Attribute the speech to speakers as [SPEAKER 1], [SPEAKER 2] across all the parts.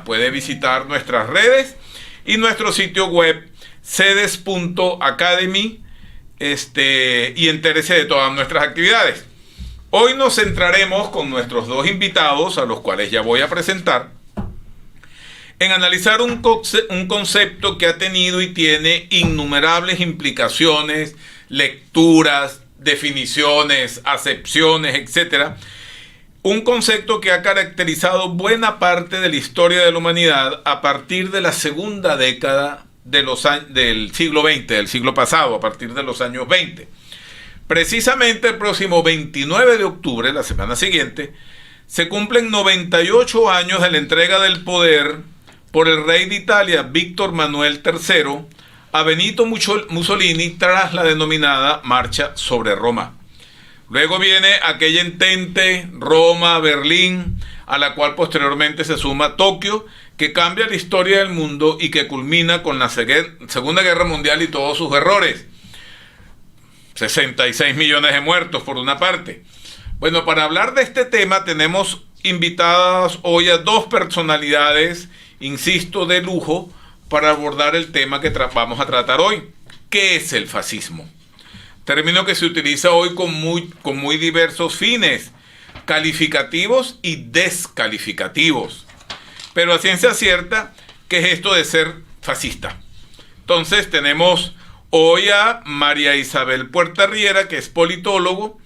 [SPEAKER 1] puede visitar nuestras redes y nuestro sitio web cedes.academy y entérese de todas nuestras actividades. Hoy nos centraremos con nuestros dos invitados, a los cuales ya voy a presentar, en analizar un concepto que ha tenido y tiene innumerables implicaciones, lecturas, definiciones, acepciones, etcétera. Un concepto que ha caracterizado buena parte de la historia de la humanidad a partir de la segunda década del siglo XX, del siglo pasado, a partir de los años 20. Precisamente el próximo 29 de octubre, la semana siguiente, se cumplen 98 años de la entrega del poder por el rey de Italia, Víctor Manuel III, a Benito Mussolini tras la denominada Marcha sobre Roma. Luego viene aquella entente Roma-Berlín, a la cual posteriormente se suma Tokio, que cambia la historia del mundo y que culmina con la Segunda Guerra Mundial y todos sus errores. 66 millones de muertos por una parte. Bueno, para hablar de este tema tenemos invitadas hoy a dos personalidades, insisto, de lujo, para abordar el tema que vamos a tratar hoy. ¿Qué es el fascismo? Término que se utiliza hoy con muy diversos fines, calificativos y descalificativos. Pero a ciencia cierta, ¿qué es esto de ser fascista? Entonces tenemos hoy a María Isabel Puerta Riera, que es politólogo,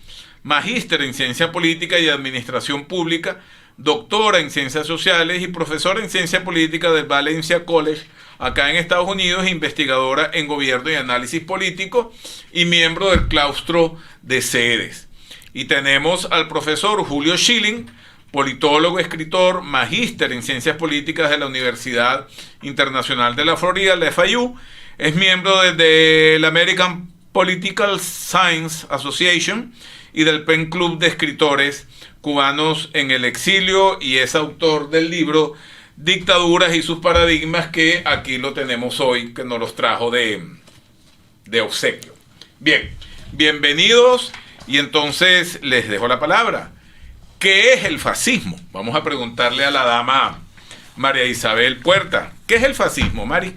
[SPEAKER 1] magíster en Ciencia Política y Administración Pública, doctora en Ciencias Sociales y profesora en Ciencia Política del Valencia College, acá en Estados Unidos, investigadora en Gobierno y Análisis Político y miembro del claustro de CEDES. Y tenemos al profesor Julio Schilling, politólogo, escritor, magíster en Ciencias Políticas de la Universidad Internacional de la Florida, la FIU. Es miembro de la American Political Science Association y del PEN Club de Escritores Cubanos en el Exilio, y es autor del libro Dictaduras y sus paradigmas, que aquí lo tenemos hoy, que nos los trajo de obsequio. Bien, bienvenidos, y entonces les dejo la palabra. ¿Qué es el fascismo? Vamos a preguntarle a la dama María Isabel Puerta. ¿Qué es el fascismo, Mari?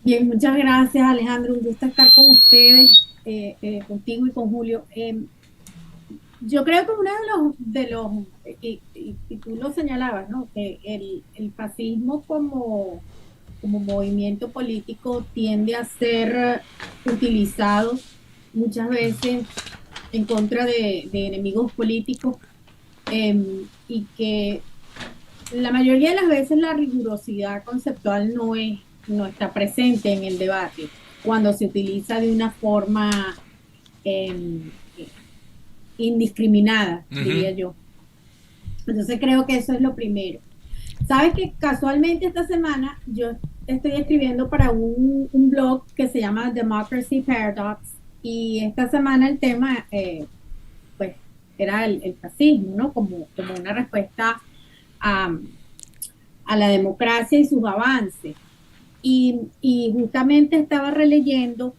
[SPEAKER 2] Bien, muchas gracias, Alejandro. Un gusto estar con ustedes, contigo y con Julio. Yo creo que uno de los y tú lo señalabas, ¿no? Que el fascismo como movimiento político tiende a ser utilizado muchas veces en contra de enemigos políticos, y que la mayoría de las veces la rigurosidad conceptual no está presente en el debate cuando se utiliza de una forma indiscriminada, diría yo. Entonces creo que eso es lo primero. Sabes que casualmente esta semana yo estoy escribiendo para un blog que se llama Democracy Paradox, y esta semana el tema pues era el fascismo, ¿no? Como una respuesta a la democracia y sus avances. Y justamente estaba releyendo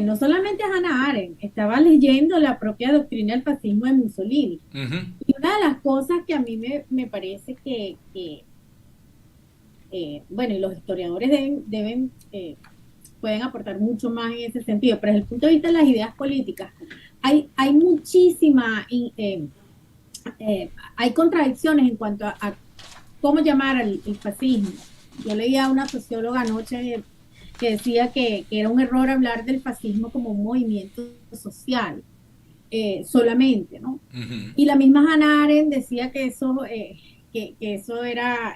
[SPEAKER 2] no solamente a Hannah Arendt, estaba leyendo la propia doctrina del fascismo de Mussolini. Y una de las cosas que a mí me parece que bueno, y los historiadores pueden aportar mucho más en ese sentido, pero desde el punto de vista de las ideas políticas, hay muchísima, hay contradicciones en cuanto a cómo llamar el fascismo. Yo leía a una socióloga anoche que decía que era un error hablar del fascismo como un movimiento social solamente, ¿no? Y la misma Hannah Arendt decía que eso era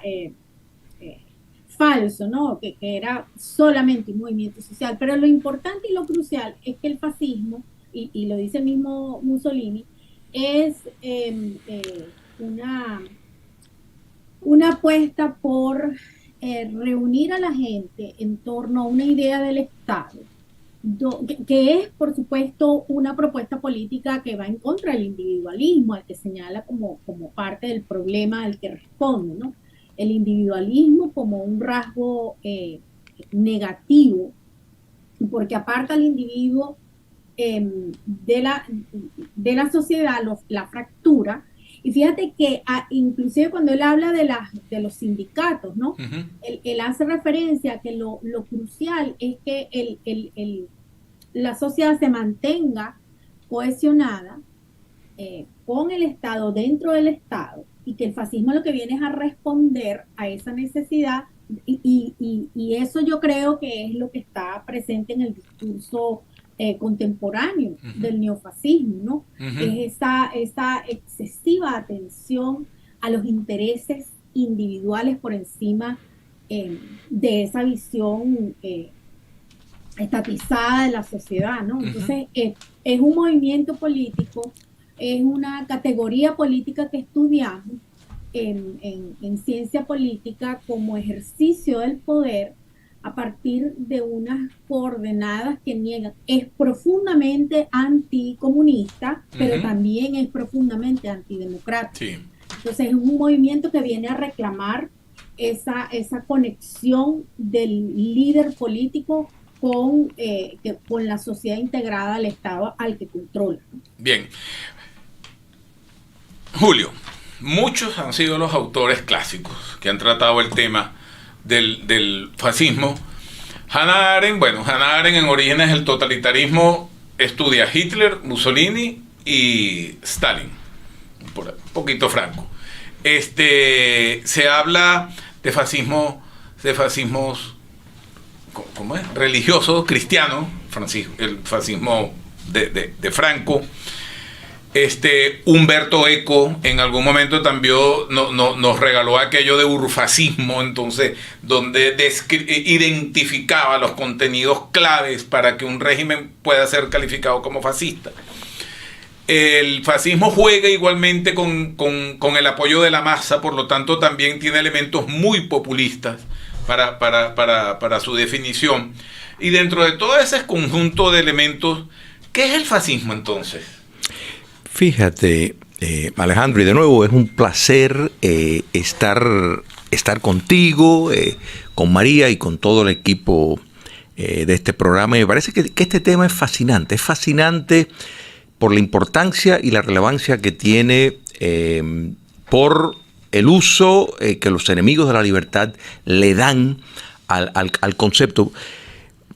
[SPEAKER 2] falso, ¿no? Que era solamente un movimiento social. Pero lo importante y lo crucial es que el fascismo, y lo dice el mismo Mussolini, es una apuesta por reunir a la gente en torno a una idea del Estado, que es, por supuesto, una propuesta política que va en contra del individualismo, al que señala como parte del problema al que responde, ¿no? El individualismo como un rasgo negativo, porque aparta al individuo de la sociedad, la fractura, Y fíjate que inclusive cuando él habla de los sindicatos, ¿no?
[SPEAKER 1] Ujú.
[SPEAKER 2] Él hace referencia a que lo crucial es que la sociedad se mantenga cohesionada con el Estado, dentro del Estado, y que el fascismo lo que viene es a responder a esa necesidad, y eso yo creo que es lo que está presente en el discurso contemporáneo del neofascismo, ¿no?
[SPEAKER 1] Ujú.
[SPEAKER 2] Es esa excesiva atención a los intereses individuales por encima de esa visión estatizada de la sociedad, ¿no?
[SPEAKER 1] Ujú.
[SPEAKER 2] Entonces, es un movimiento político, es una categoría política que estudiamos en ciencia política como ejercicio del poder a partir de unas coordenadas que niegan. Es profundamente anticomunista, pero
[SPEAKER 1] Ujú.
[SPEAKER 2] también es profundamente antidemocrático.
[SPEAKER 1] Sí.
[SPEAKER 2] Entonces es un movimiento que viene a reclamar esa conexión del líder político con la sociedad integrada al Estado al que controla.
[SPEAKER 1] Bien. Julio, muchos han sido los autores clásicos que han tratado el tema del fascismo. Hannah Arendt, bueno, Hannah Arendt en Orígenes del Totalitarismo estudia Hitler, Mussolini y Stalin, por un poquito Franco. Se habla de fascismos, ¿cómo es? Religiosos, cristianos, el fascismo de Franco. Humberto Eco en algún momento también nos regaló aquello de urfascismo, entonces, donde identificaba los contenidos claves para que un régimen pueda ser calificado como fascista. El fascismo juega igualmente con el apoyo de la masa, por lo tanto también tiene elementos muy populistas para su definición. Y dentro de todo ese conjunto de elementos, ¿qué es el fascismo entonces?
[SPEAKER 3] Fíjate, Alejandro, y de nuevo es un placer estar contigo, con María y con todo el equipo de este programa. Y me parece que este tema es fascinante por la importancia y la relevancia que tiene por el uso que los enemigos de la libertad le dan al concepto.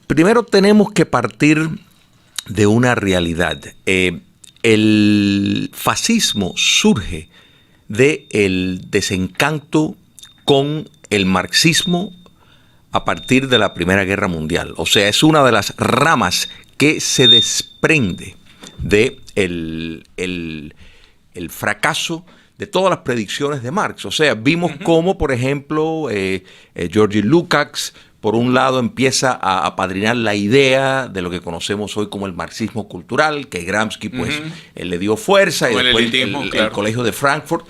[SPEAKER 3] Primero tenemos que partir de una realidad. El fascismo surge del desencanto con el marxismo a partir de la Primera Guerra Mundial. O sea, es una de las ramas que se desprende de el fracaso de todas las predicciones de Marx. O sea, vimos cómo, por ejemplo, Georgi Lukács, por un lado, empieza a apadrinar la idea de lo que conocemos hoy como el marxismo cultural, que Gramsci pues le dio fuerza, y después el Colegio de Frankfurt,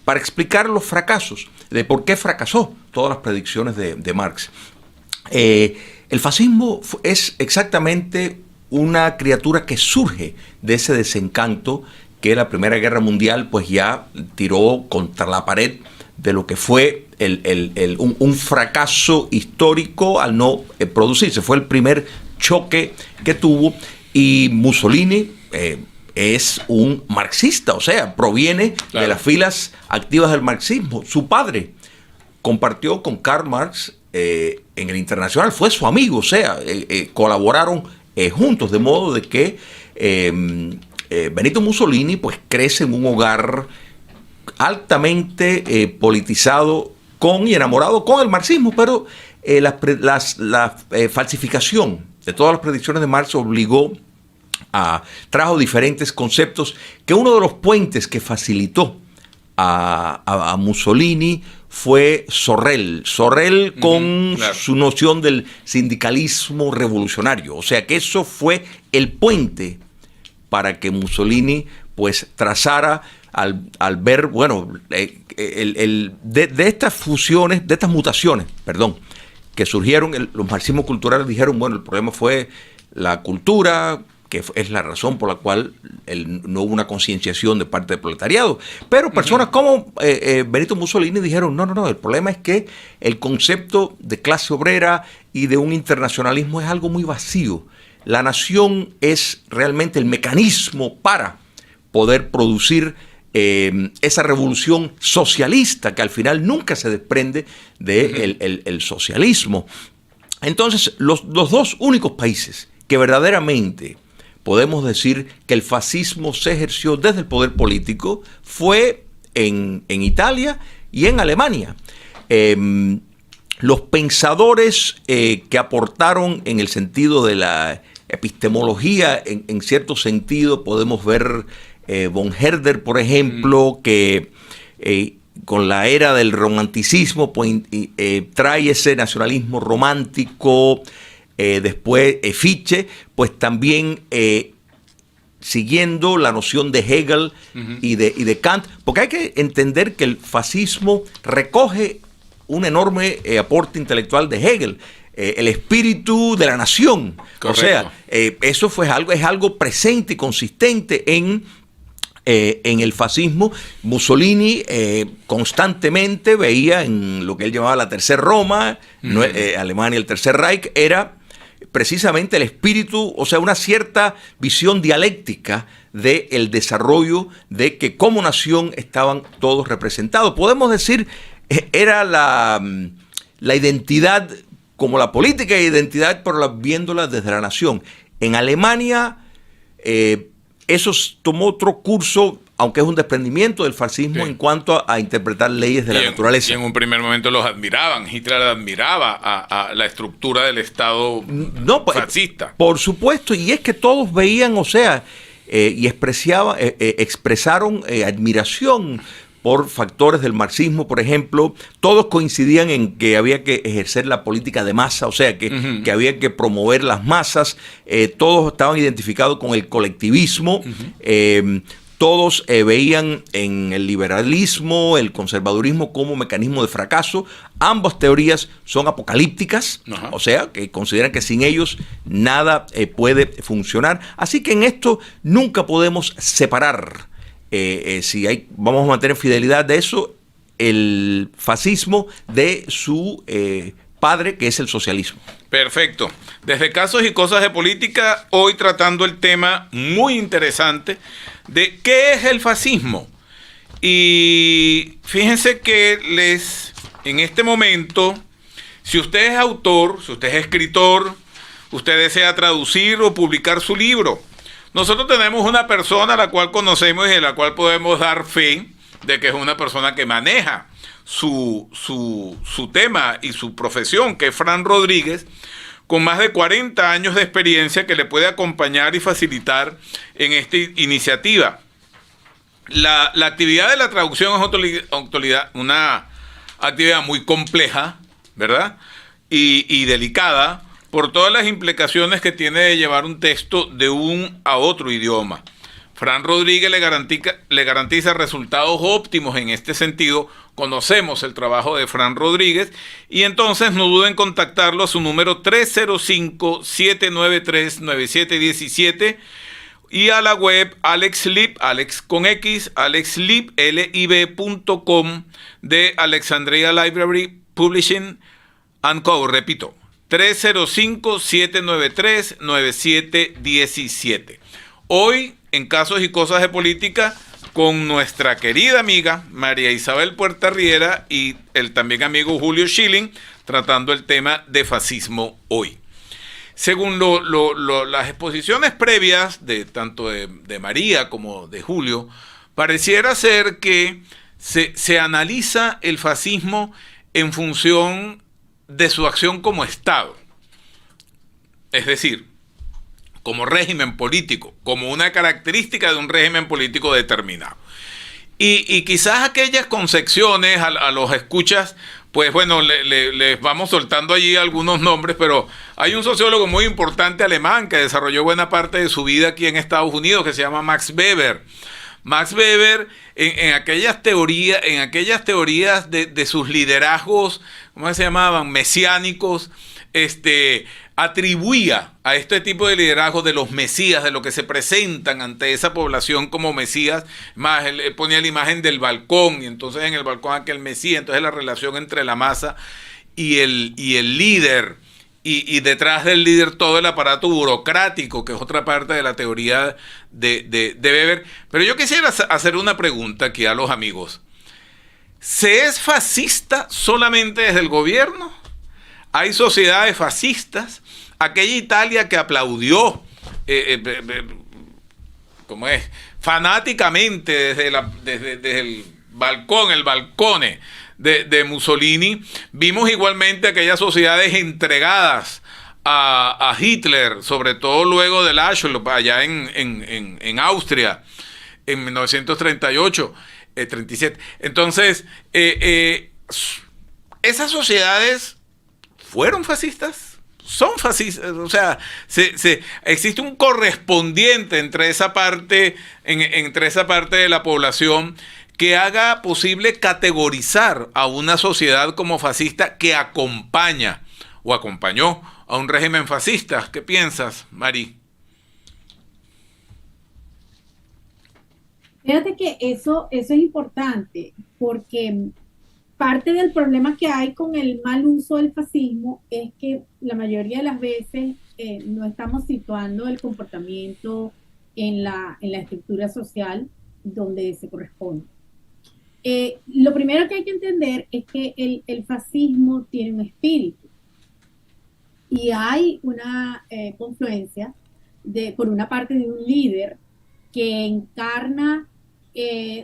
[SPEAKER 3] para explicar los fracasos, de por qué fracasó todas las predicciones de Marx. El fascismo es exactamente una criatura que surge de ese desencanto que la Primera Guerra Mundial pues ya tiró contra la pared de lo que fue un fracaso histórico al no producirse. Fue el primer choque que tuvo, y Mussolini es un marxista, o sea, proviene de las filas activas del marxismo. Su padre compartió con Karl Marx en el Internacional, fue su amigo, o sea, colaboraron juntos, de modo de que Benito Mussolini pues crece en un hogar altamente politizado y enamorado con el marxismo, pero la falsificación de todas las predicciones de Marx trajo diferentes conceptos, que uno de los puentes que facilitó a Mussolini fue Sorrell con su noción del sindicalismo revolucionario. O sea que eso fue el puente para que Mussolini pues trazara al ver, bueno, de estas fusiones, de estas mutaciones, que surgieron, los marxismos culturales dijeron, bueno, el problema fue la cultura, que es la razón por la cual no hubo una concienciación de parte del proletariado. Pero personas como Benito Mussolini dijeron, no, el problema es que el concepto de clase obrera y de un internacionalismo es algo muy vacío. La nación es realmente el mecanismo para poder producir esa revolución socialista que al final nunca se desprende del socialismo. Entonces, los dos únicos países que verdaderamente podemos decir que el fascismo se ejerció desde el poder político fue en Italia y en Alemania. Los pensadores que aportaron en el sentido de la epistemología, en cierto sentido, podemos ver von Herder, por ejemplo, que con la era del romanticismo pues, trae ese nacionalismo romántico. Después Fichte, pues también siguiendo la noción de Hegel y de Kant, porque hay que entender que el fascismo recoge un enorme aporte intelectual de Hegel, el espíritu de la nación. Correcto. O sea, eso es algo presente y consistente en el fascismo. Mussolini constantemente veía en lo que él llamaba la Tercera Roma, Alemania, el Tercer Reich, era precisamente el espíritu, o sea, una cierta visión dialéctica del desarrollo de que como nación estaban todos representados. Podemos decir, era la identidad, como la política de identidad, pero viéndola desde la nación. En Alemania, eso tomó otro curso, aunque es un desprendimiento del fascismo, sí, en cuanto a interpretar leyes de la naturaleza.
[SPEAKER 1] Y en un primer momento los admiraban. Hitler admiraba a la estructura del Estado fascista.
[SPEAKER 3] Por supuesto, y es que todos veían, o sea, y expresaron admiración por factores del marxismo, por ejemplo. Todos coincidían en que había que ejercer la política de masa, o sea, que había que promover las masas. Todos estaban identificados con el colectivismo. Todos veían en el liberalismo, el conservadurismo como mecanismo de fracaso. Ambas teorías son apocalípticas, o sea, que consideran que sin ellos nada puede funcionar. Así que en esto nunca podemos separar, vamos a mantener fidelidad de eso, el fascismo de su padre, que es el socialismo.
[SPEAKER 1] Perfecto. Desde Casos y Cosas de Política, hoy tratando el tema muy interesante de qué es el fascismo. Y fíjense que en este momento, si usted es autor, si usted es escritor, usted desea traducir o publicar su libro, nosotros tenemos una persona a la cual conocemos y de la cual podemos dar fe de que es una persona que maneja su tema y su profesión, que es Fran Rodríguez, con más de 40 años de experiencia, que le puede acompañar y facilitar en esta iniciativa. La actividad de la traducción es una actividad muy compleja, ¿verdad? Y delicada por todas las implicaciones que tiene de llevar un texto de un a otro idioma. Fran Rodríguez le garantiza resultados óptimos en este sentido. Conocemos el trabajo de Fran Rodríguez y entonces no duden en contactarlo a su número 305-793-9717 y a la web alexlib, Alex con X, alexlib, lib.com de Alexandria Library Publishing and Co. Repito, 305-793-9717. Hoy, en Casos y Cosas de Política, con nuestra querida amiga María Isabel Puerta Riera y el también amigo Julio Schilling, tratando el tema de fascismo hoy. Según las exposiciones previas, tanto de María como de Julio, pareciera ser que se analiza el fascismo en función de su acción como Estado. Es decir, como régimen político, como una característica de un régimen político determinado. Y quizás aquellas concepciones a los escuchas, pues bueno, les vamos soltando allí algunos nombres, pero hay un sociólogo muy importante alemán que desarrolló buena parte de su vida aquí en Estados Unidos, que se llama Max Weber. Max Weber, en aquellas teorías de sus liderazgos, ¿cómo se llamaban? Mesiánicos, atribuía a este tipo de liderazgo de los mesías, de lo que se presentan ante esa población como mesías, más él ponía la imagen del balcón, y entonces en el balcón aquel mesías, entonces la relación entre la masa y el líder, y detrás del líder todo el aparato burocrático, que es otra parte de la teoría de Weber. Pero yo quisiera hacer una pregunta aquí a los amigos. ¿Se es fascista solamente desde el gobierno? ¿Hay sociedades fascistas? Aquella Italia que aplaudió, ¿cómo es? Fanáticamente desde el balcone de Mussolini, vimos igualmente aquellas sociedades entregadas a Hitler, sobre todo luego del Auschwitz, allá en Austria, en 1938, 37. Entonces, esas sociedades fueron fascistas, son fascistas, o sea, existe un correspondiente entre esa parte de la población que haga posible categorizar a una sociedad como fascista que acompaña o acompañó a un régimen fascista. ¿Qué piensas, Mari?
[SPEAKER 2] Fíjate que eso es importante, porque parte del problema que hay con el mal uso del fascismo es que la mayoría de las veces no estamos situando el comportamiento en la estructura social donde se corresponde. Lo primero que hay que entender es que el fascismo tiene un espíritu y hay una confluencia por una parte de un líder que encarna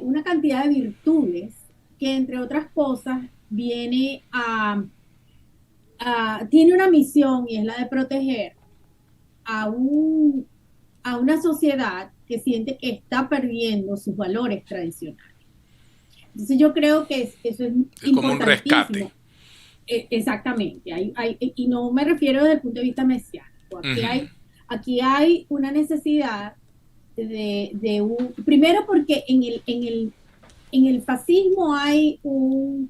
[SPEAKER 2] una cantidad de virtudes que, entre otras cosas, tiene una misión, y es la de proteger a una sociedad que siente que está perdiendo sus valores tradicionales. Entonces yo creo que eso es importantísimo.
[SPEAKER 1] Como un rescate.
[SPEAKER 2] Exactamente. Y no me refiero desde el punto de vista mesiánico. Aquí hay una necesidad primero porque en el fascismo hay un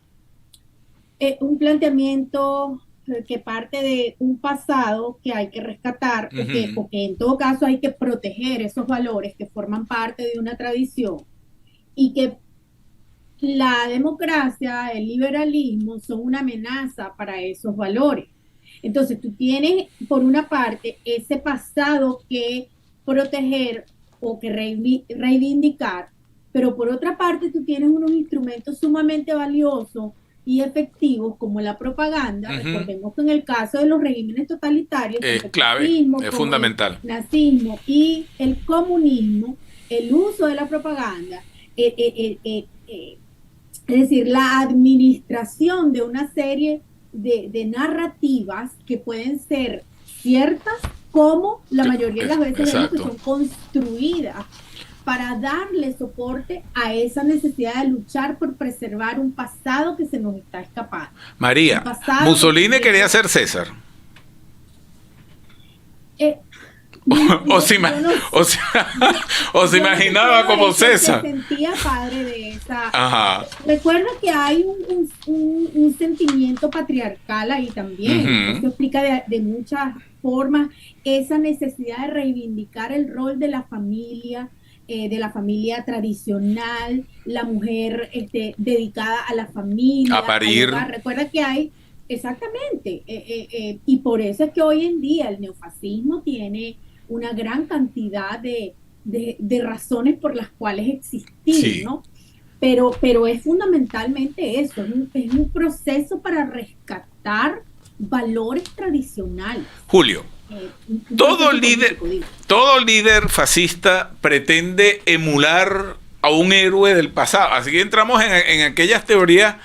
[SPEAKER 2] planteamiento que parte de un pasado que hay que rescatar, porque en todo caso hay que proteger esos valores que forman parte de una tradición, y que la democracia, el liberalismo son una amenaza para esos valores. Entonces tú tienes, por una parte, ese pasado que proteger o que reivindicar, pero por otra parte tú tienes unos instrumentos sumamente valiosos y efectivos como la propaganda. Recordemos que en el caso de los regímenes totalitarios,
[SPEAKER 1] es clave, es fundamental.
[SPEAKER 2] El nazismo y el comunismo, el uso de la propaganda, es decir, la administración de una serie de narrativas que pueden ser ciertas, como la mayoría de las veces vemos que son construidas para darle soporte a esa necesidad de luchar por preservar un pasado que se nos está escapando.
[SPEAKER 1] María, Mussolini quería ser César. O se imaginaba como César.
[SPEAKER 2] Se sentía padre de esa. Ajá. Recuerda que hay un sentimiento patriarcal ahí también. Esto explica de muchas formas esa necesidad de reivindicar el rol de la familia tradicional, la mujer dedicada a la familia,
[SPEAKER 1] a parir.
[SPEAKER 2] Recuerda que hay, exactamente, y por eso es que hoy en día el neofascismo tiene una gran cantidad de razones por las cuales existir, sí, ¿no? Pero es fundamentalmente eso, es un proceso para rescatar valores tradicionales.
[SPEAKER 1] Julio, todo líder fascista pretende emular a un héroe del pasado. Así que entramos en aquellas teorías,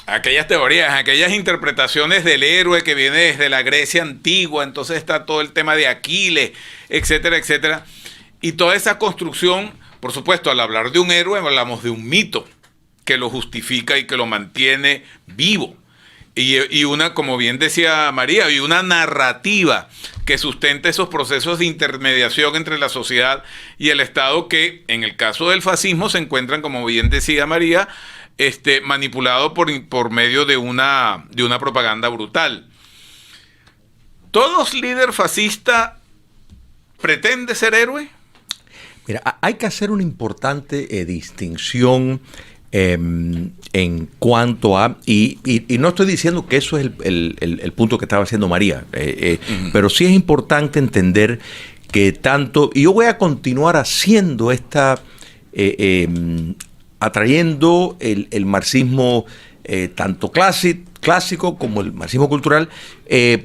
[SPEAKER 1] aquellas interpretaciones del héroe que viene desde la Grecia antigua. Entonces está todo el tema de Aquiles, etcétera, etcétera. Y toda esa construcción, por supuesto, al hablar de un héroe hablamos de un mito que lo justifica y que lo mantiene vivo. Y una, como bien decía María, y una narrativa que sustenta esos procesos de intermediación entre la sociedad y el Estado, que en el caso del fascismo se encuentran, como bien decía María, manipulado por medio de una propaganda brutal. ¿Todos líder fascista pretende ser héroe?
[SPEAKER 3] Mira, hay que hacer una importante distinción en cuanto a, y no estoy diciendo que eso es el punto que estaba haciendo María, pero sí es importante entender que tanto, y yo voy a continuar haciendo atrayendo el marxismo tanto clásico como el marxismo cultural,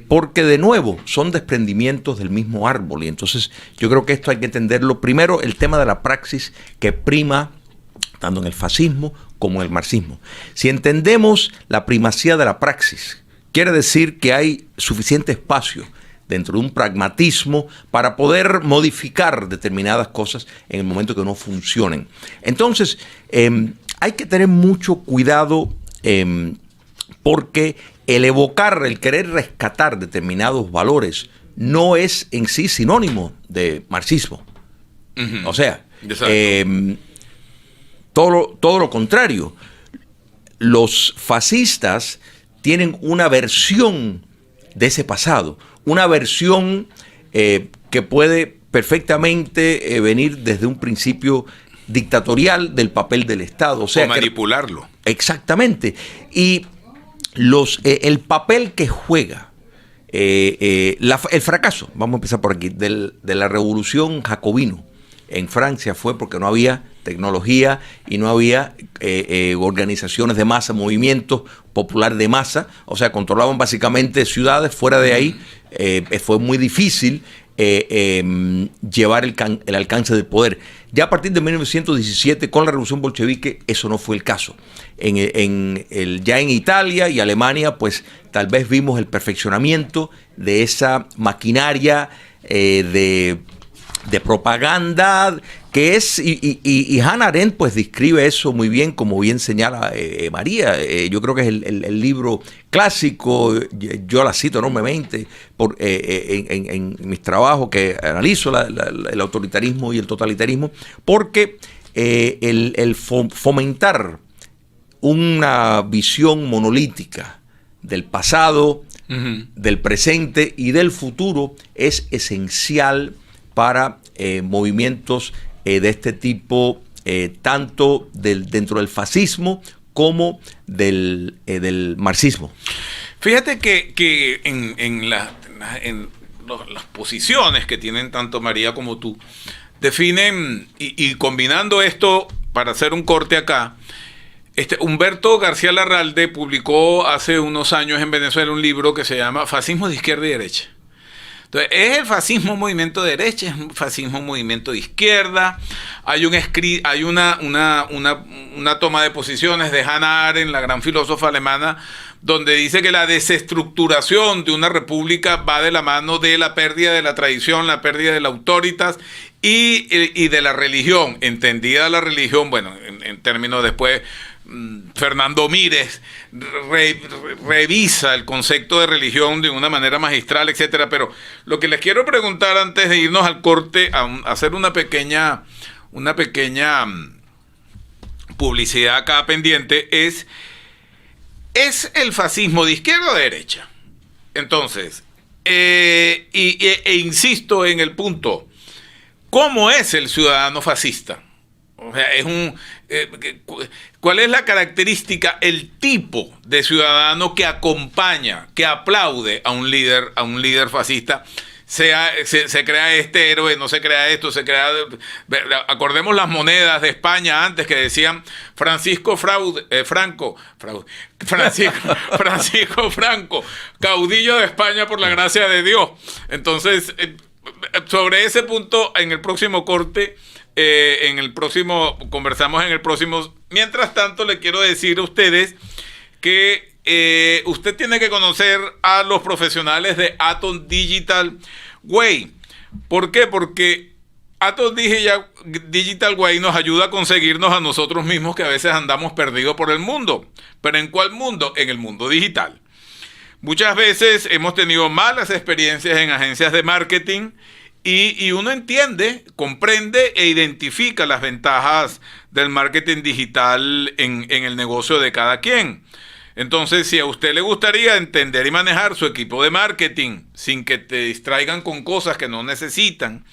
[SPEAKER 3] porque de nuevo son desprendimientos del mismo árbol, y entonces yo creo que esto hay que entenderlo. Primero, el tema de la praxis que prima tanto en el fascismo como en el marxismo. Si entendemos la primacía de la praxis, quiere decir que hay suficiente espacio dentro de un pragmatismo para poder modificar determinadas cosas en el momento que no funcionen. Entonces, hay que tener mucho cuidado porque el querer rescatar determinados valores no es en sí sinónimo de marxismo. O sea, todo lo contrario. Los fascistas tienen una versión de ese pasado, una versión que puede perfectamente venir desde un principio dictatorial del papel del Estado. O sea,
[SPEAKER 1] manipularlo.
[SPEAKER 3] Exactamente. Y el papel que juega el fracaso, vamos a empezar por aquí, de la revolución jacobino en Francia fue porque no había tecnología y no había organizaciones de masa, movimientos popular de masa, o sea, controlaban básicamente ciudades. Fuera de ahí fue muy difícil llevar el alcance del poder. Ya a partir de 1917, con la revolución bolchevique, eso no fue el caso. Ya en Italia y Alemania, pues tal vez vimos el perfeccionamiento de esa maquinaria de propaganda que es, y Hannah Arendt pues describe eso muy bien, como bien señala María. Yo creo que es el libro clásico, yo la cito enormemente en mis trabajos que analizo el autoritarismo y el totalitarismo, porque el fomentar una visión monolítica del pasado, del presente y del futuro es esencial para movimientos de este tipo, tanto dentro del fascismo como del marxismo.
[SPEAKER 1] Fíjate que en las posiciones que tienen tanto María como tú, definen, y combinando esto para hacer un corte acá, Humberto García Larralde publicó hace unos años en Venezuela un libro que se llama Fascismo de izquierda y derecha. Entonces, ¿es el fascismo movimiento de derecha? ¿Es un fascismo movimiento de izquierda? Hay una toma de posiciones de Hannah Arendt, la gran filósofa alemana, donde dice que la desestructuración de una república va de la mano de la pérdida de la tradición, la pérdida de la autoritas y de la religión. Entendida la religión, bueno, en términos después, Fernando Mírez revisa el concepto de religión de una manera magistral, etcétera. Pero lo que les quiero preguntar antes de irnos al corte, a hacer una pequeña publicidad acá pendiente, ¿es el fascismo de izquierda o de derecha? Entonces, insisto en el punto, ¿cómo es el ciudadano fascista? O sea, ¿cuál es la característica, el tipo de ciudadano que acompaña, que aplaude a un líder fascista? Se crea este héroe, no se crea esto, se crea... Acordemos las monedas de España antes que decían Francisco Franco, caudillo de España por la gracia de Dios. Entonces, sobre ese punto, en el próximo corte... conversamos en el próximo. Mientras tanto, le quiero decir a ustedes que usted tiene que conocer a los profesionales de Atom Digital Way. ¿Por qué? Porque Atom Digital Way nos ayuda a conseguirnos a nosotros mismos, que a veces andamos perdidos por el mundo. ¿Pero en cuál mundo? En el mundo digital. Muchas veces hemos tenido malas experiencias en agencias de marketing. Y uno entiende, comprende e identifica las ventajas del marketing digital en el negocio de cada quien. Entonces, si a usted le gustaría entender y manejar su equipo de marketing sin que te distraigan con cosas que no necesitan,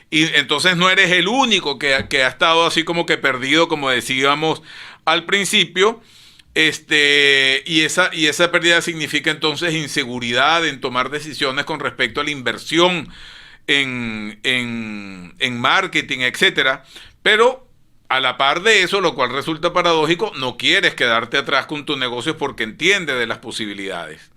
[SPEAKER 1] Y entonces no eres el único que ha estado así como que perdido, como decíamos al principio. Y esa pérdida significa entonces inseguridad en tomar decisiones con respecto a la inversión en marketing, etcétera. Pero a la par de eso, lo cual resulta paradójico, no quieres quedarte atrás con tu negocio porque entiendes de las posibilidades.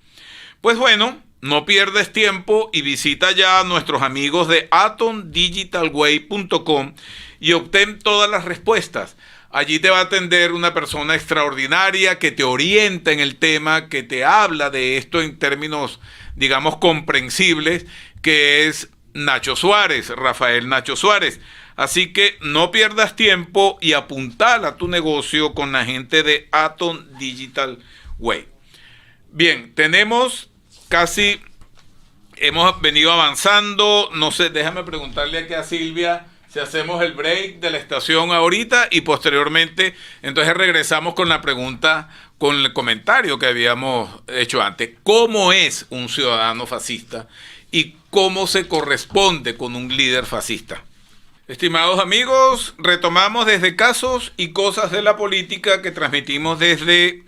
[SPEAKER 1] Pues bueno, no pierdes tiempo y visita ya a nuestros amigos de atomdigitalway.com y obtén todas las respuestas. Allí te va a atender una persona extraordinaria que te orienta en el tema, que te habla de esto en términos, digamos, comprensibles, que es Nacho Suárez, Rafael Nacho Suárez. Así que no pierdas tiempo y apuntala tu negocio con la gente de Atom Digital Way. Bien, hemos venido avanzando. No sé, déjame preguntarle aquí a Silvia si hacemos el break de la estación ahorita y posteriormente, entonces regresamos con la pregunta, con el comentario que habíamos hecho antes. ¿Cómo es un ciudadano fascista y cómo se corresponde con un líder fascista? Estimados amigos, retomamos desde Casos y Cosas de la Política que transmitimos desde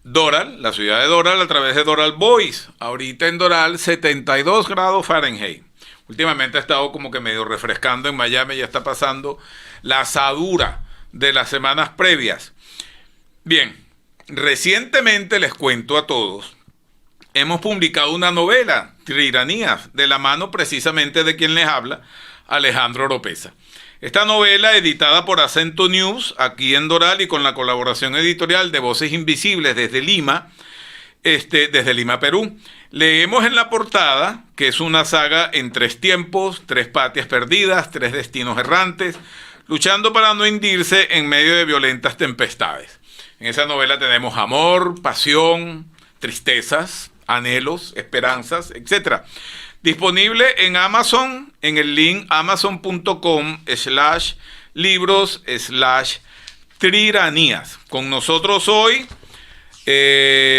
[SPEAKER 1] Doral, la ciudad de Doral, a través de Doral Voice. Ahorita en Doral, 72 grados Fahrenheit. Últimamente ha estado como que medio refrescando en Miami, ya está pasando la asadura de las semanas previas. Bien, recientemente les cuento a todos, hemos publicado una novela, Tiranías, de la mano precisamente de quien les habla, Alejandro Oropeza. Esta novela, editada por Acento News, aquí en Doral, y con la colaboración editorial de Voces Invisibles desde Lima, Perú. Leemos en la portada que es una saga en 3 tiempos, 3 patrias perdidas, 3 destinos errantes, luchando para no hundirse en medio de violentas tempestades. En esa novela tenemos amor, pasión, tristezas, anhelos, esperanzas, etc. Disponible en Amazon, en el link amazon.com/libros/Tiranías. Con nosotros hoy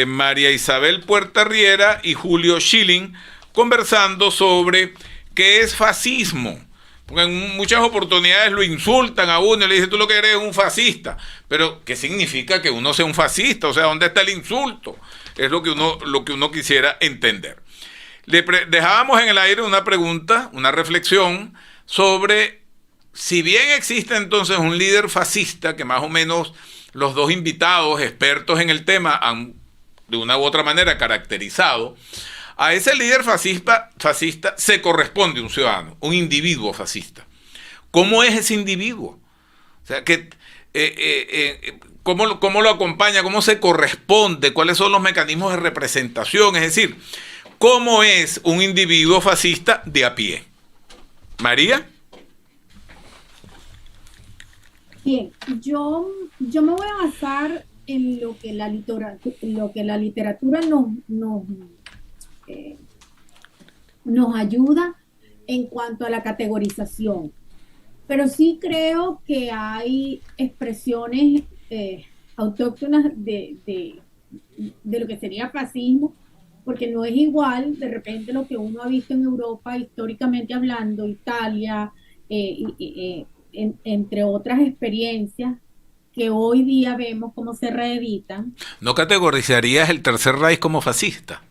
[SPEAKER 1] María Isabel Puerta-Riera y Julio Schilling conversando sobre qué es fascismo. Porque en muchas oportunidades lo insultan a uno y le dicen, tú lo que eres es un fascista. Pero, ¿qué significa que uno sea un fascista? O sea, ¿dónde está el insulto? Es lo que uno quisiera entender. Dejábamos en el aire una pregunta, una reflexión sobre si bien existe entonces un líder fascista que más o menos los dos invitados, expertos en el tema, han de una u otra manera caracterizado, a ese líder fascista se corresponde un ciudadano, un individuo fascista. ¿Cómo es ese individuo? O sea, ¿cómo lo acompaña? ¿Cómo se corresponde? ¿Cuáles son los mecanismos de representación? Es decir, ¿cómo es un individuo fascista de a pie? María.
[SPEAKER 2] Bien, yo me voy a basar en lo que la literatura nos ayuda en cuanto a la categorización. Pero sí creo que hay expresiones autóctonas de lo que sería fascismo, porque no es igual de repente lo que uno ha visto en Europa históricamente hablando, Italia, entre otras experiencias que hoy día vemos cómo se reeditan.
[SPEAKER 1] ¿No categorizarías el Tercer Reich como fascista?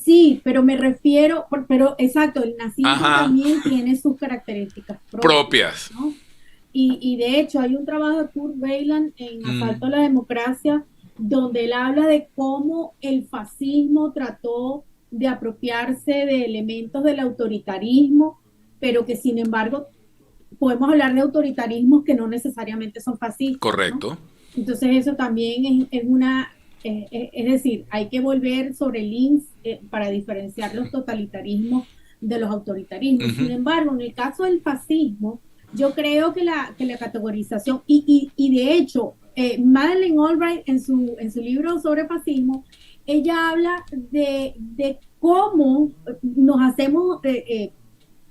[SPEAKER 2] Sí, pero me refiero, pero exacto, el nazismo también tiene sus características propias, ¿no? Y de hecho hay un trabajo de Kurt Weiland en Asalto a la Democracia, donde él habla de cómo el fascismo trató de apropiarse de elementos del autoritarismo, pero que sin embargo podemos hablar de autoritarismos que no necesariamente son fascistas.
[SPEAKER 1] Correcto.
[SPEAKER 2] ¿No? Entonces eso también es decir, hay que volver sobre links para diferenciar los totalitarismos de los autoritarismos. Sin embargo, en el caso del fascismo, yo creo que la categorización, y de hecho, Madeleine Albright en su libro sobre fascismo, ella habla de cómo nos hacemos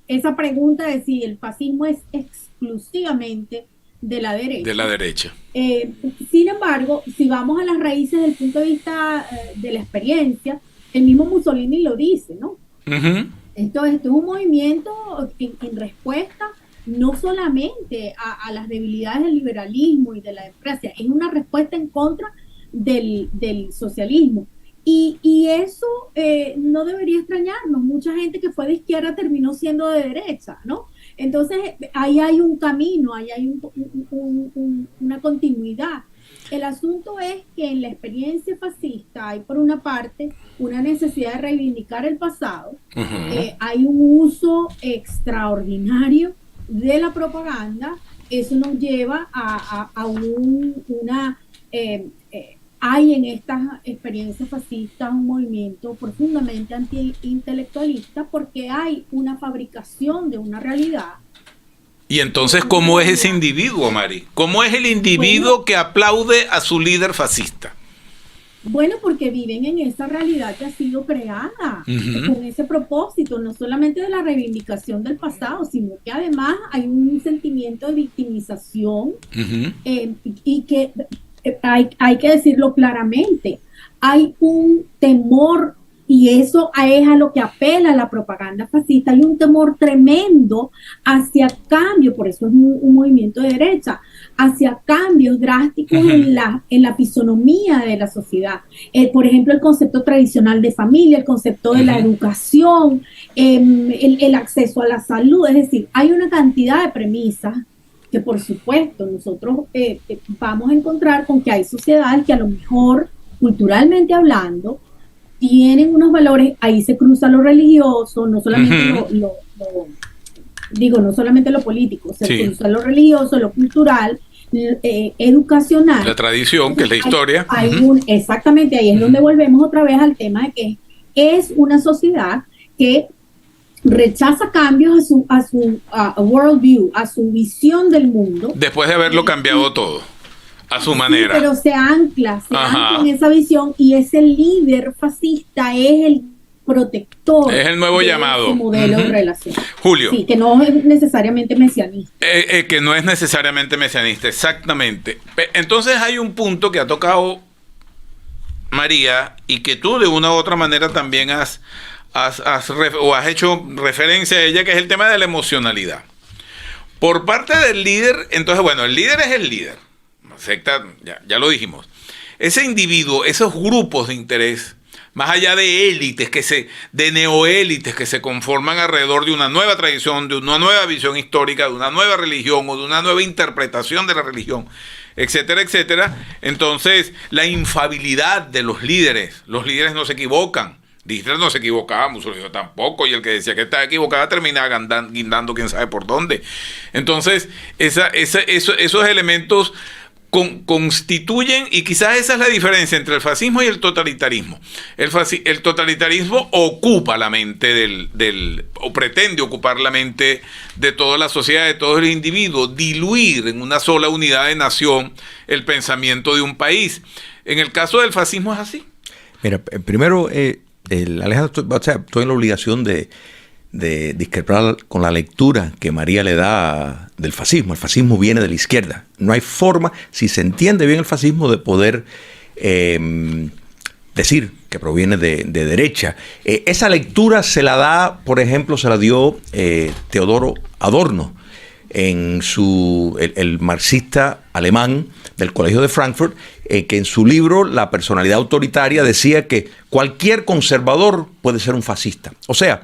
[SPEAKER 2] esa pregunta de si el fascismo es exclusivamente de la derecha.
[SPEAKER 1] De la derecha.
[SPEAKER 2] Sin embargo, si vamos a las raíces desde el punto de vista de la experiencia, el mismo Mussolini lo dice, ¿no? Esto es un movimiento en respuesta no solamente a las debilidades del liberalismo y de la democracia, es una respuesta en contra del socialismo. Y eso no debería extrañarnos. Mucha gente que fue de izquierda terminó siendo de derecha, ¿no? Entonces, ahí hay un camino, ahí hay una continuidad. El asunto es que en la experiencia fascista hay, por una parte, una necesidad de reivindicar el pasado, hay un uso extraordinario de la propaganda, eso nos lleva a una... hay en estas experiencias fascistas un movimiento profundamente antiintelectualista porque hay una fabricación de una realidad.
[SPEAKER 1] Y entonces, ¿cómo es ese individuo, Mari? ¿Cómo es el individuo que aplaude a su líder fascista?
[SPEAKER 2] Bueno, porque viven en esa realidad que ha sido creada con ese propósito, no solamente de la reivindicación del pasado, sino que además hay un sentimiento de victimización y que hay que decirlo claramente, hay un temor, y eso es a lo que apela la propaganda fascista, hay un temor tremendo hacia cambio, por eso es un movimiento de derecha, hacia cambios drásticos en la fisonomía de la sociedad. Por ejemplo, el concepto tradicional de familia, el concepto de la educación, el acceso a la salud, es decir, hay una cantidad de premisas que por supuesto nosotros vamos a encontrar con que hay sociedades que a lo mejor, culturalmente hablando, tienen unos valores, ahí se cruza lo religioso, no solamente no solamente lo político, se cruza lo religioso, lo cultural, educacional.
[SPEAKER 1] La tradición, que es la historia.
[SPEAKER 2] Exactamente, ahí es donde volvemos otra vez al tema de que es una sociedad que rechaza cambios a su worldview, a su visión del mundo.
[SPEAKER 1] Después de haberlo cambiado todo, a su manera.
[SPEAKER 2] Pero se ancla en esa visión, y ese líder fascista es el protector.
[SPEAKER 1] Es el nuevo llamado.
[SPEAKER 2] Ese modelo de relación.
[SPEAKER 1] Julio.
[SPEAKER 2] Sí, que no es necesariamente mesianista.
[SPEAKER 1] Que no es necesariamente mesianista, exactamente. Entonces hay un punto que ha tocado María y que tú de una u otra manera también has hecho referencia a ella, que es el tema de la emocionalidad. Por parte del líder, entonces, bueno, el líder es el líder. Secta, ya lo dijimos. Ese individuo, esos grupos de interés, más allá de élites, de neoélites que se conforman alrededor de una nueva tradición, de una nueva visión histórica, de una nueva religión o de una nueva interpretación de la religión, etcétera, etcétera. Entonces, la infabilidad de los líderes no se equivocan. Hitler no se equivocaba, Mussolini tampoco, y el que decía que estaba equivocada terminaba guindando quién sabe por dónde. Entonces, esos elementos constituyen, y quizás esa es la diferencia entre el fascismo y el totalitarismo. El totalitarismo ocupa la mente o pretende ocupar la mente de toda la sociedad, de todo el individuo, diluir en una sola unidad de nación el pensamiento de un país. En el caso del fascismo es así.
[SPEAKER 3] Mira, primero, Alejandro, estoy en la obligación de discrepar con la lectura que María le da del fascismo. El fascismo viene de la izquierda. No hay forma, si se entiende bien el fascismo, de poder decir que proviene de derecha. Esa lectura se la da, por ejemplo, se la dio Teodoro Adorno, en el marxista alemán del Colegio de Frankfurt, que en su libro La personalidad autoritaria decía que cualquier conservador puede ser un fascista. O sea,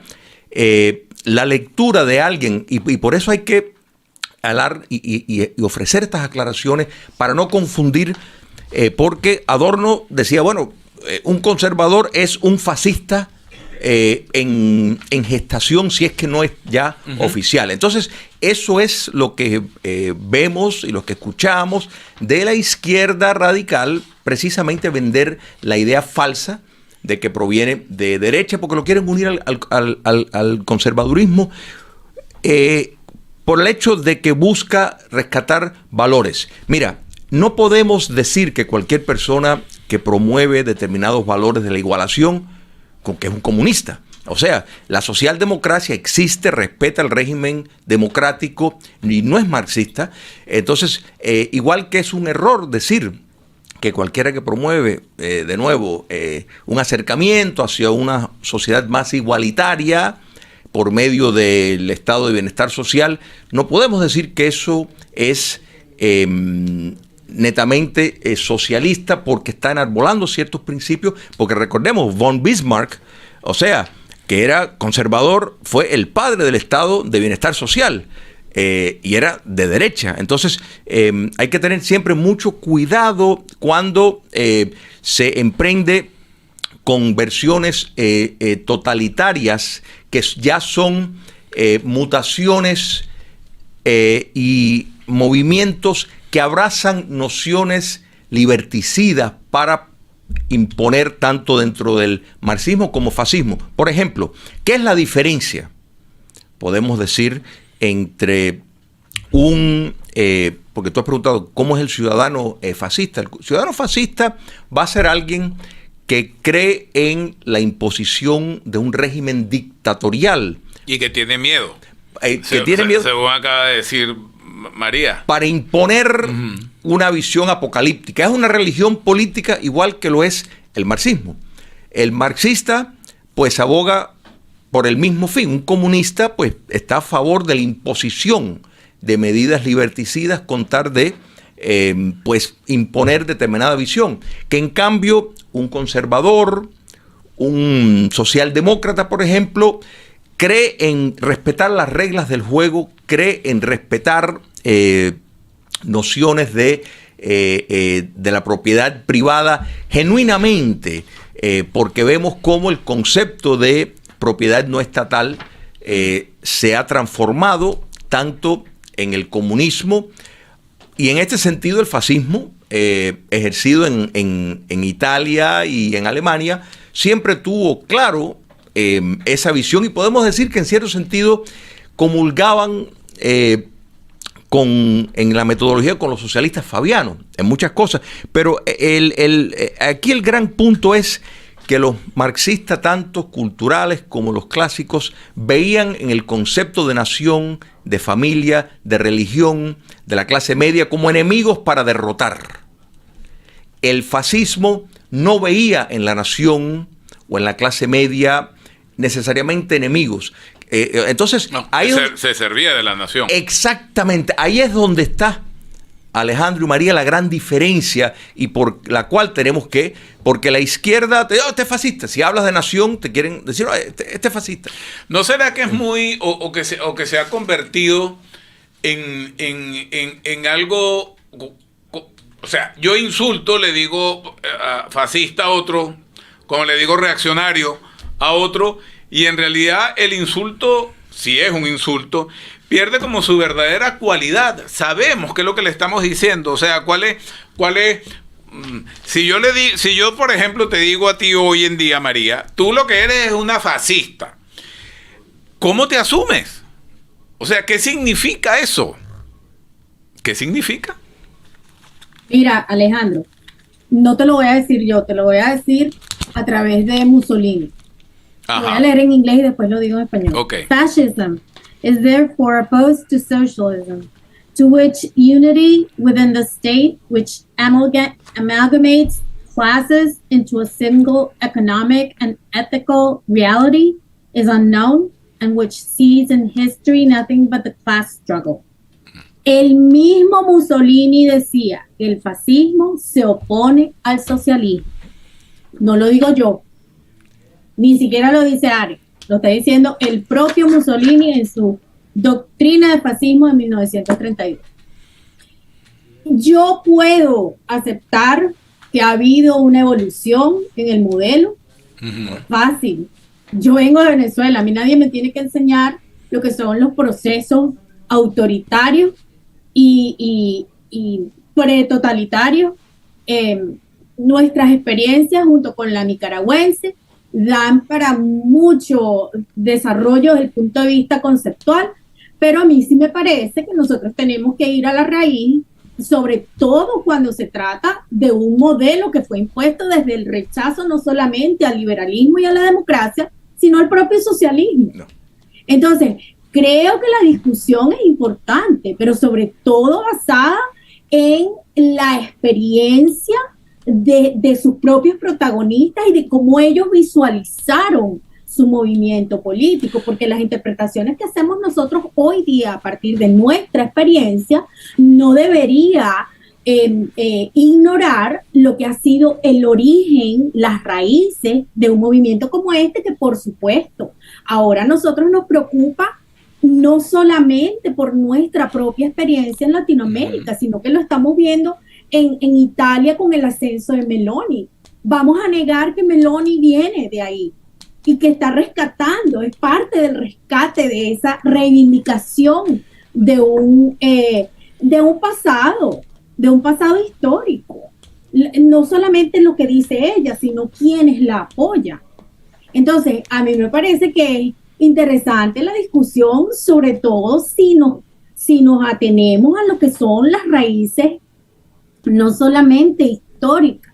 [SPEAKER 3] la lectura de alguien, y por eso hay que hablar y ofrecer estas aclaraciones para no confundir, porque Adorno decía, bueno, un conservador es un fascista en gestación, si es que no es ya oficial. Entonces, eso es lo que vemos y lo que escuchamos de la izquierda radical, precisamente vender la idea falsa de que proviene de derecha, porque lo quieren unir al conservadurismo por el hecho de que busca rescatar valores. Mira, no podemos decir que cualquier persona que promueve determinados valores de la igualación, con que es un comunista. O sea, la socialdemocracia existe, respeta el régimen democrático y no es marxista. Entonces, igual que es un error decir que cualquiera que promueve, de nuevo, un acercamiento hacia una sociedad más igualitaria, por medio del estado de bienestar social, no podemos decir que eso es netamente socialista porque está enarbolando ciertos principios, porque recordemos, von Bismarck, o sea, que era conservador, fue el padre del estado de bienestar social. Y era de derecha. Entonces hay que tener siempre mucho cuidado cuando se emprende con versiones totalitarias que ya son mutaciones y movimientos que abrazan nociones liberticidas para imponer tanto dentro del marxismo como fascismo. Por ejemplo, ¿qué es la diferencia? Podemos decir entre porque tú has preguntado cómo es el ciudadano fascista. El ciudadano fascista va a ser alguien que cree en la imposición de un régimen dictatorial.
[SPEAKER 1] Y que tiene miedo.
[SPEAKER 3] Miedo.
[SPEAKER 1] Según acaba de decir María.
[SPEAKER 3] Para imponer una visión apocalíptica. Es una religión política igual que lo es el marxismo. El marxista pues aboga por el mismo fin. Un comunista pues está a favor de la imposición de medidas liberticidas con tal de pues imponer determinada visión. Que en cambio un conservador, un socialdemócrata, por ejemplo, cree en respetar las reglas del juego, cree en respetar nociones de la propiedad privada genuinamente, porque vemos cómo el concepto de propiedad no estatal se ha transformado tanto en el comunismo y en este sentido el fascismo ejercido en Italia y en Alemania siempre tuvo claro esa visión y podemos decir que en cierto sentido comulgaban en la metodología con los socialistas fabianos en muchas cosas, pero aquí el gran punto es que los marxistas, tanto culturales como los clásicos, veían en el concepto de nación, de familia, de religión, de la clase media, como enemigos para derrotar. El fascismo no veía en la nación o en la clase media necesariamente enemigos. Entonces,
[SPEAKER 1] no,
[SPEAKER 3] ahí
[SPEAKER 1] se servía de la nación.
[SPEAKER 3] Exactamente, ahí es donde está, Alejandro y María, la gran diferencia y por la cual tenemos que, porque la izquierda te dice, este es fascista, si hablas de nación te quieren decir, este es fascista.
[SPEAKER 1] ¿No será que es muy, o que se ha convertido en algo, o sea, yo insulto, le digo fascista a otro, como le digo reaccionario a otro, y en realidad el insulto, si es un insulto, pierde como su verdadera cualidad. Sabemos qué es lo que le estamos diciendo. O sea, cuál es. Si yo, por ejemplo, te digo a ti hoy en día, María, tú lo que eres es una fascista. ¿Cómo te asumes? O sea, ¿qué significa eso? ¿Qué significa?
[SPEAKER 2] Mira, Alejandro, no te lo voy a decir yo, te lo voy a decir a través de Mussolini. Lo voy a leer en inglés y después lo digo en español.
[SPEAKER 1] Okay.
[SPEAKER 2] Fascism is therefore opposed to socialism, to which unity within the state, which amalgamates classes into a single economic and ethical reality, is unknown, and which sees in history nothing but the class struggle. El mismo Mussolini decía que el fascismo se opone al socialismo. No lo digo yo, ni siquiera lo dice Arendt. Lo está diciendo el propio Mussolini en su doctrina de fascismo de 1932. Yo puedo aceptar que ha habido una evolución en el modelo. Fácil. Yo vengo de Venezuela, a mí nadie me tiene que enseñar lo que son los procesos autoritarios y pretotalitarios. Nuestras experiencias junto con la nicaragüense dan para mucho desarrollo desde el punto de vista conceptual, pero a mí sí me parece que nosotros tenemos que ir a la raíz, sobre todo cuando se trata de un modelo que fue impuesto desde el rechazo no solamente al liberalismo y a la democracia, sino al propio socialismo. No. Entonces, creo que la discusión es importante, pero sobre todo basada en la experiencia de sus propios protagonistas y de cómo ellos visualizaron su movimiento político, porque las interpretaciones que hacemos nosotros hoy día a partir de nuestra experiencia no debería ignorar lo que ha sido el origen, las raíces de un movimiento como este, que por supuesto ahora a nosotros nos preocupa no solamente por nuestra propia experiencia en Latinoamérica, sino que lo estamos viendo en Italia con el ascenso de Meloni. Vamos a negar que Meloni viene de ahí y que está rescatando, es parte del rescate de esa reivindicación de un pasado histórico. No solamente lo que dice ella, sino quienes la apoyan. Entonces, a mí me parece que es interesante la discusión, sobre todo si nos atenemos a lo que son las raíces, no solamente históricas,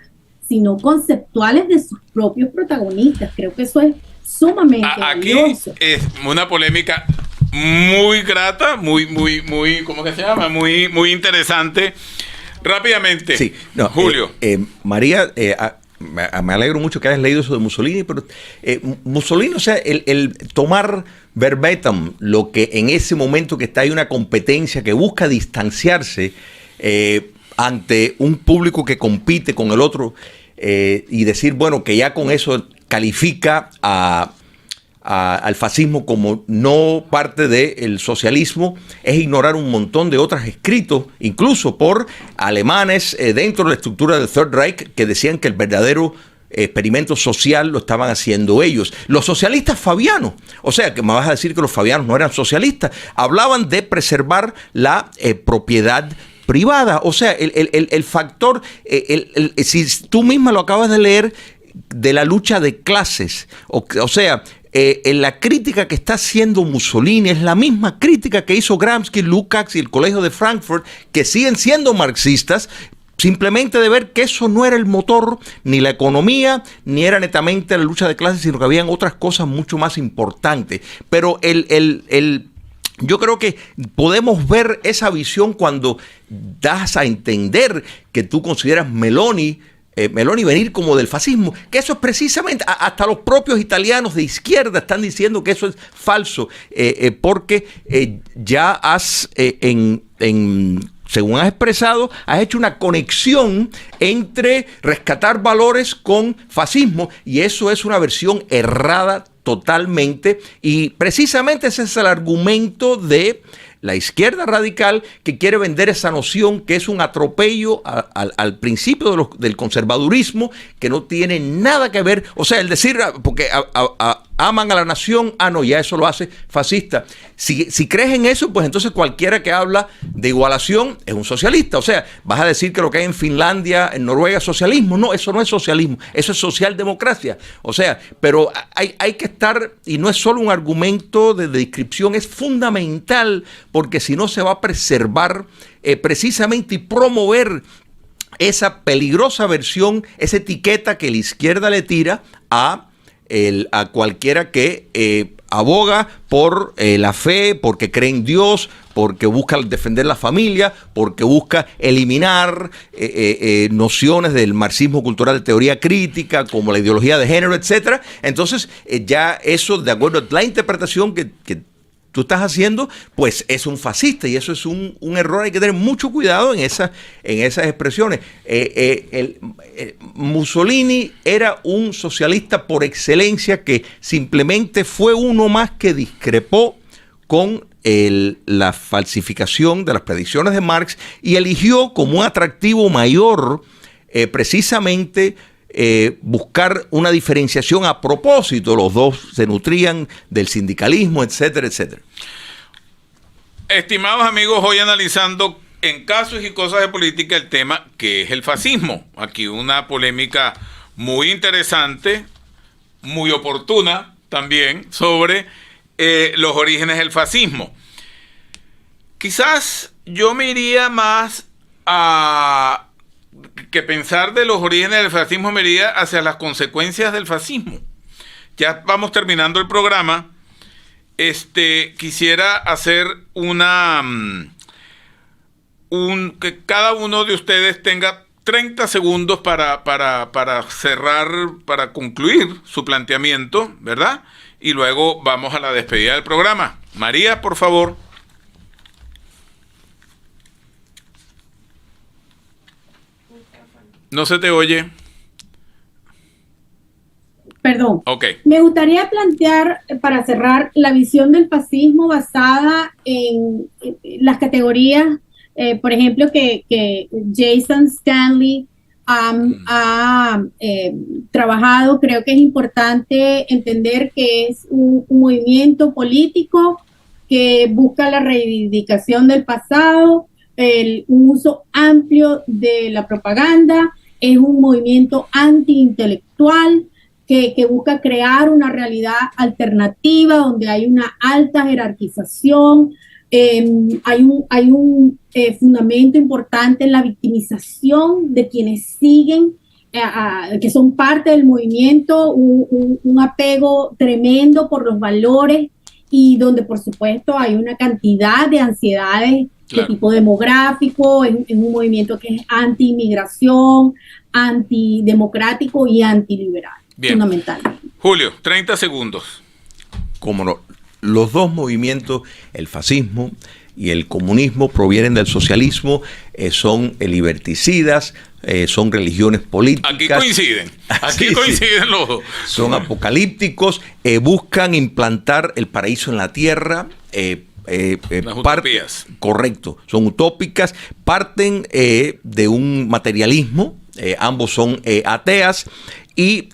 [SPEAKER 2] sino conceptuales de sus propios protagonistas. Creo que eso es sumamente
[SPEAKER 1] aquí
[SPEAKER 2] valioso.
[SPEAKER 1] Es una polémica muy grata, muy, ¿cómo que se llama? Muy interesante. Rápidamente,
[SPEAKER 3] sí, no,
[SPEAKER 1] Julio.
[SPEAKER 3] María, me alegro mucho que hayas leído eso de Mussolini, pero Mussolini, o sea, el tomar verbatim lo que en ese momento que está hay una competencia que busca distanciarse ante un público que compite con el otro y decir, bueno, que ya con eso califica al fascismo como no parte del socialismo, es ignorar un montón de otros escritos, incluso por alemanes dentro de la estructura del Third Reich, que decían que el verdadero experimento social lo estaban haciendo ellos. Los socialistas fabianos, o sea, que me vas a decir que los fabianos no eran socialistas, hablaban de preservar la propiedad privada. O sea, el factor, si tú misma lo acabas de leer, de la lucha de clases, o sea, en la crítica que está haciendo Mussolini es la misma crítica que hizo Gramsci, Lukács y el Colegio de Frankfurt, que siguen siendo marxistas, simplemente de ver que eso no era el motor, ni la economía, ni era netamente la lucha de clases, sino que habían otras cosas mucho más importantes. Pero yo creo que podemos ver esa visión cuando das a entender que tú consideras Meloni venir como del fascismo, que eso es precisamente, hasta los propios italianos de izquierda están diciendo que eso es falso, porque ya has, según has expresado, has hecho una conexión entre rescatar valores con fascismo, y eso es una versión errada totalmente, y precisamente ese es el argumento de la izquierda radical, que quiere vender esa noción que es un atropello al principio del conservadurismo, que no tiene nada que ver, o sea, el decir, porque aman a la nación, no, ya eso lo hace fascista. Si crees en eso, pues entonces cualquiera que habla de igualación es un socialista. O sea, vas a decir que lo que hay en Finlandia, en Noruega es socialismo. No, eso no es socialismo, eso es socialdemocracia. O sea, pero hay que estar, y no es solo un argumento de descripción, es fundamental, porque si no se va a preservar precisamente y promover esa peligrosa versión, esa etiqueta que la izquierda le tira a cualquiera que aboga por la fe, porque cree en Dios, porque busca defender la familia, porque busca eliminar nociones del marxismo cultural de teoría crítica, como la ideología de género, etcétera. Entonces, ya eso, de acuerdo a la interpretación que tú estás haciendo, pues es un fascista, y eso es un error. Hay que tener mucho cuidado en esas expresiones. Mussolini era un socialista por excelencia, que simplemente fue uno más que discrepó con la falsificación de las predicciones de Marx, y eligió como un atractivo mayor precisamente buscar una diferenciación a propósito. Los dos se nutrían del sindicalismo, etcétera, etcétera.
[SPEAKER 1] Estimados amigos, hoy analizando en casos y cosas de política el tema que es el fascismo. Aquí una polémica muy interesante, muy oportuna también, sobre los orígenes del fascismo. Quizás yo me iría más a que pensar de los orígenes del fascismo, me iría hacia las consecuencias del fascismo. Ya vamos terminando el programa. Quisiera hacer que cada uno de ustedes tenga 30 segundos para cerrar, para concluir su planteamiento, ¿verdad? y luego vamos a la despedida del programa. María, por favor. No se te oye.
[SPEAKER 2] Perdón.
[SPEAKER 1] Ok.
[SPEAKER 2] Me gustaría plantear, para cerrar, la visión del fascismo basada en las categorías, por ejemplo, que Jason Stanley ha trabajado. Creo que es importante entender que es un movimiento político que busca la reivindicación del pasado, un uso amplio de la propaganda, es un movimiento antiintelectual que busca crear una realidad alternativa donde hay una alta jerarquización, hay un fundamento importante en la victimización de quienes siguen, que son parte del movimiento, un apego tremendo por los valores y donde por supuesto hay una cantidad de ansiedades de tipo demográfico, es un movimiento que es anti-inmigración, antidemocrático y antiliberal.
[SPEAKER 1] Bien.
[SPEAKER 2] Fundamental.
[SPEAKER 1] Julio, 30 segundos.
[SPEAKER 3] Cómo no. Los dos movimientos, el fascismo y el comunismo, provienen del socialismo, son liberticidas, son religiones políticas.
[SPEAKER 1] Aquí coinciden. Aquí coinciden los dos.
[SPEAKER 3] Son apocalípticos, buscan implantar el paraíso en la tierra.
[SPEAKER 1] Las utopías.
[SPEAKER 3] Correcto, son utópicas, parten de un materialismo, ambos son ateas, y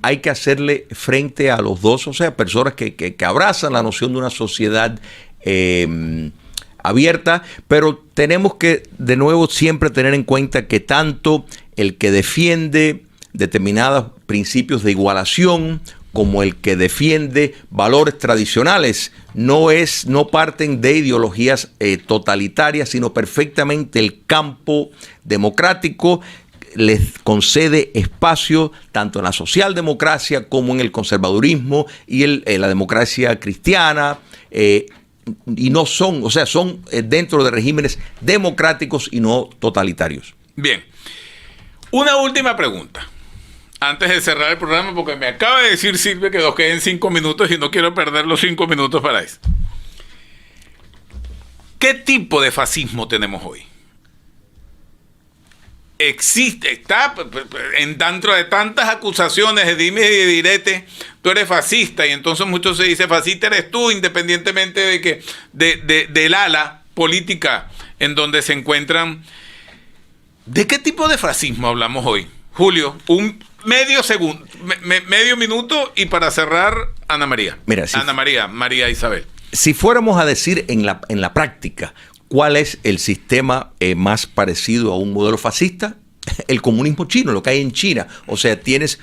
[SPEAKER 3] hay que hacerle frente a los dos, o sea, personas que abrazan la noción de una sociedad abierta, pero tenemos que de nuevo siempre tener en cuenta que tanto el que defiende determinados principios de igualación como el que defiende valores tradicionales no parten de ideologías totalitarias, sino perfectamente el campo democrático les concede espacio tanto en la socialdemocracia como en el conservadurismo y la democracia cristiana, y no son, o sea, son dentro de regímenes democráticos y no totalitarios.
[SPEAKER 1] Bien, una última pregunta antes de cerrar el programa, porque me acaba de decir Silvia que nos queden 5 minutos y no quiero perder los 5 minutos para eso. ¿Qué tipo de fascismo tenemos hoy? Está dentro de tantas acusaciones de dime y de direte, tú eres fascista, y entonces muchos se dice fascista eres tú, independientemente de que del ala política en donde se encuentran. ¿De qué tipo de fascismo hablamos hoy? Julio, un medio minuto, y para cerrar, Ana María.
[SPEAKER 3] Mira, si
[SPEAKER 1] María Isabel.
[SPEAKER 3] Si fuéramos a decir en la práctica ¿cuál es el sistema más parecido a un modelo fascista? El comunismo chino, lo que hay en China. O sea, tienes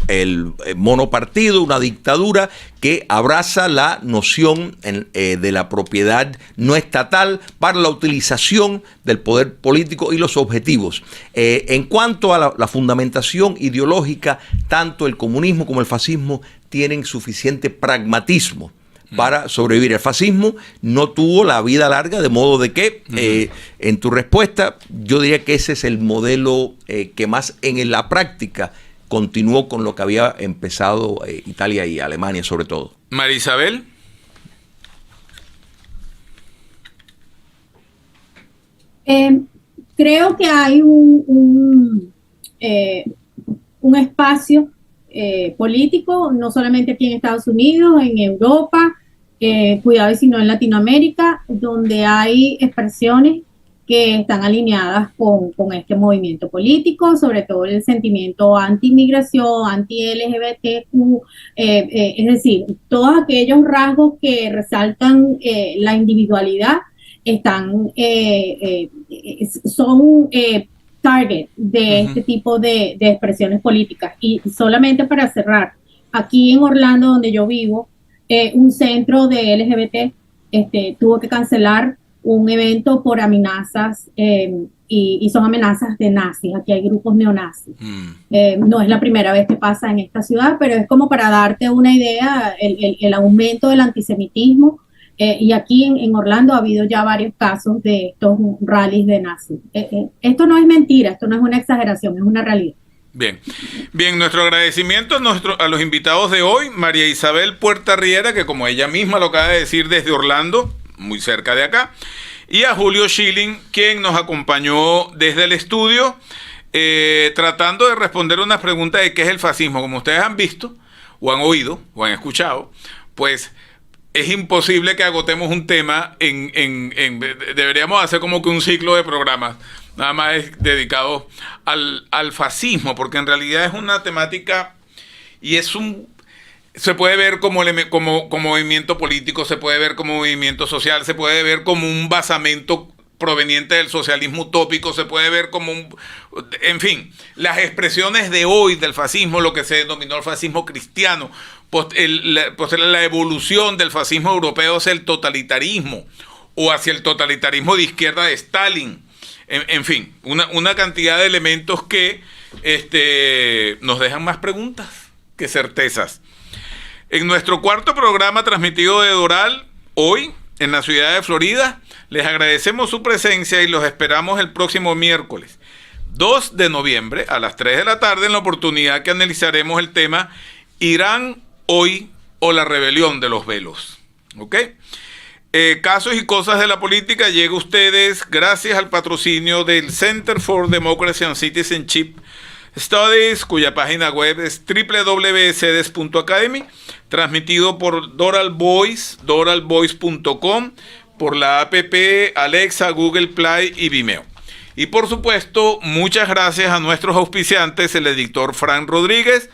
[SPEAKER 3] el monopartido, una dictadura que abraza la noción de la propiedad no estatal para la utilización del poder político y los objetivos. En cuanto a la fundamentación ideológica, tanto el comunismo como el fascismo tienen suficiente pragmatismo para sobrevivir. El fascismo no tuvo la vida larga, de modo de que, en tu respuesta, yo diría que ese es el modelo que más en la práctica continuó con lo que había empezado Italia y Alemania, sobre todo.
[SPEAKER 1] María Isabel.
[SPEAKER 2] Creo que hay un espacio político, no solamente aquí en Estados Unidos, en Europa, cuidado y sino en Latinoamérica, donde hay expresiones que están alineadas con este movimiento político, sobre todo el sentimiento anti-inmigración, anti-LGBTQ, es decir, todos aquellos rasgos que resaltan la individualidad son target de este tipo de expresiones políticas. Y solamente para cerrar, aquí en Orlando, donde yo vivo, un centro de LGBT tuvo que cancelar un evento por amenazas, y son amenazas de nazis. Aquí hay grupos neonazis. No es la primera vez que pasa en esta ciudad, pero es como para darte una idea, el aumento del antisemitismo. Y aquí en Orlando ha habido ya varios casos de estos rallies de nazis. Esto no es mentira, esto no es una exageración, es una realidad.
[SPEAKER 1] Bien, bien, nuestro agradecimiento a los invitados de hoy, María Isabel Puerta Riera, que como ella misma lo acaba de decir, desde Orlando, muy cerca de acá, y a Julio Schilling, quien nos acompañó desde el estudio, tratando de responder unas preguntas de qué es el fascismo. Como ustedes han visto, o han oído, o han escuchado, pues es imposible que agotemos un tema deberíamos hacer como que un ciclo de programas nada más dedicado al fascismo, porque en realidad es una temática y se puede ver como movimiento político, se puede ver como movimiento social, se puede ver como un basamento proveniente del socialismo utópico, se puede ver como en fin, las expresiones de hoy del fascismo, lo que se denominó el fascismo cristiano, la evolución del fascismo europeo hacia el totalitarismo, o hacia el totalitarismo de izquierda de Stalin, en fin, una cantidad de elementos que nos dejan más preguntas que certezas. En nuestro cuarto programa transmitido de Doral, hoy, en la ciudad de Florida, les agradecemos su presencia y los esperamos el próximo miércoles 2 de noviembre a las 3 de la tarde en la oportunidad que analizaremos el tema Irán hoy o la rebelión de los velos. ¿Ok? Casos y cosas de la política llega a ustedes gracias al patrocinio del Center for Democracy and Citizenship Studies, cuya página web es www.cedes.academy, transmitido por Doral Voice, doralvoice.com, por la app Alexa, Google Play y Vimeo. Y por supuesto, muchas gracias a nuestros auspiciantes, el editor Frank Rodríguez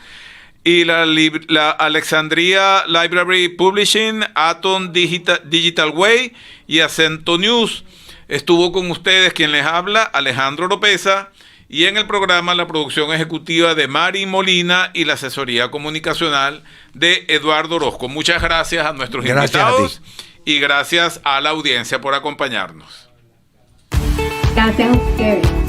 [SPEAKER 1] y la Alexandria Library Publishing, Atom Digital Way y Acento News. Estuvo con ustedes quien les habla, Alejandro Oropeza, y en el programa la producción ejecutiva de Mari Molina y la asesoría comunicacional de Eduardo Orozco. Muchas gracias a nuestros invitados y gracias a la audiencia por acompañarnos.
[SPEAKER 2] Gracias a ustedes.